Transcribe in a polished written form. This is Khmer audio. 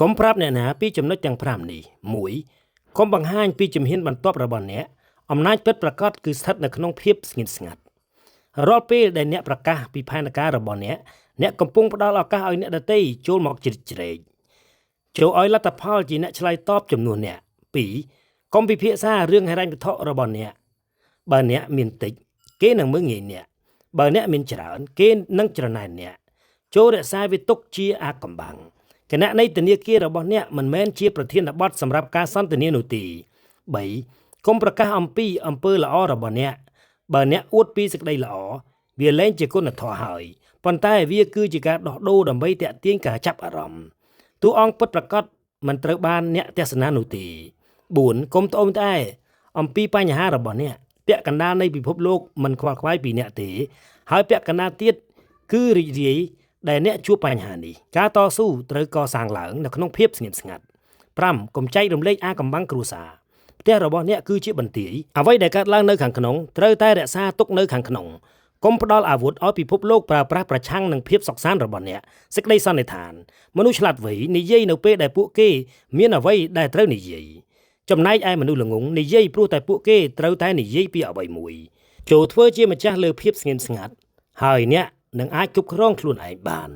កុំប្រាប់អ្នកណាពីចំណុចទាំង5នេះ 1. កុំបង្ហាញពីជំហានបន្ទាប់របស់អ្នកអំណាចពិតប្រាកដគឺស្ថិតនៅក្នុងភាពស្ងៀមស្ងាត់រាល់ពេលដែលអ្នកប្រកាសពីផែនការរបស់អ្នកកំពុងផ្ដល់ឱកាសឲ្យអ្នកដទៃចូលមកជ្រៀតជ្រែកចូលឲ្យលទ្ធផលជាអ្នកឆ្លើយតបចំនួនអ្នក 2. កុំពិភាក្សារឿងហិរញ្ញវត្ថុរបស់អ្នកបើអ្នកមានតិចគេនឹងមើលងាយអ្នកបើអ្នកមានច្រើនគេនឹងច្រណែនអ្នកចូលរក្សាវាទុកជាអាថ៌កំបាំងគណៈនៃធនាគាររបស់អ្នកមិនមែនជាប្រធានបទសម្រាប់ការសន្ទនានោះទេ 3. កុំប្រកាសអំពីអំពើល្អរបស់អ្នកបើអ្នកអួតពីសេចក្តីល្អវាលែងជាគុណធម៌ហើយប៉ុន្តែវាគឺជាការដោះដូរដើម្បីទាក់ទាញការចាប់អារម្មណ៍តួអង្គពិតប្រាកដមិនត្រូវបានអ្នកទស្សនានោះទេ 4. កុំត្អូញត្អែអំពីបញ្ហារបស់អ្នកពាក់កណ្ដាលនៃពិភពលោកមិនខ្វល់ខ្វាយពីអ្នកទេហើយពាក់កណ្ដាលទៀតគឺរីករាយដែលអ្នកជួបបញ្ហានេះការតស៊ូត្រូវកសាងឡើងនៅក្នុងភាពស្ងៀមស្ងាត់ 5. កុំចែករំលែកអាថ៌កំបាំងគ្រួសារផ្ទះរបស់អ្នកគឺជាបន្ទាយអ្វីដែលកើតឡើងនៅខាងក្នុងត្រូវតែរក្សាទុកនៅខាងក្នុងកុំផ្ដល់អាវុធឲ្យពិភពលោកប្រើប្រាស់ប្រឆាំងនឹងភាពសុខសាន្តរបស់អ្នកសេចក្តីសន្និដ្ឋានមនុស្សឆ្លាតវៃនិយាយនៅពេលដែលពួកគេមានអ្វីដែលត្រូវនិយាយចំណែកឯមនុស្សល្ងង់និយាយព្រោះតែពួកគេត្រូវតែនិយាយពីអ្វីមួយចូលធ្វើជាម្ចាស់លើភាពស្ងៀមស្ងាត់ហើយអ្នកនឹងអាចគ្រប់គ្រងខ្លួនឯងបាន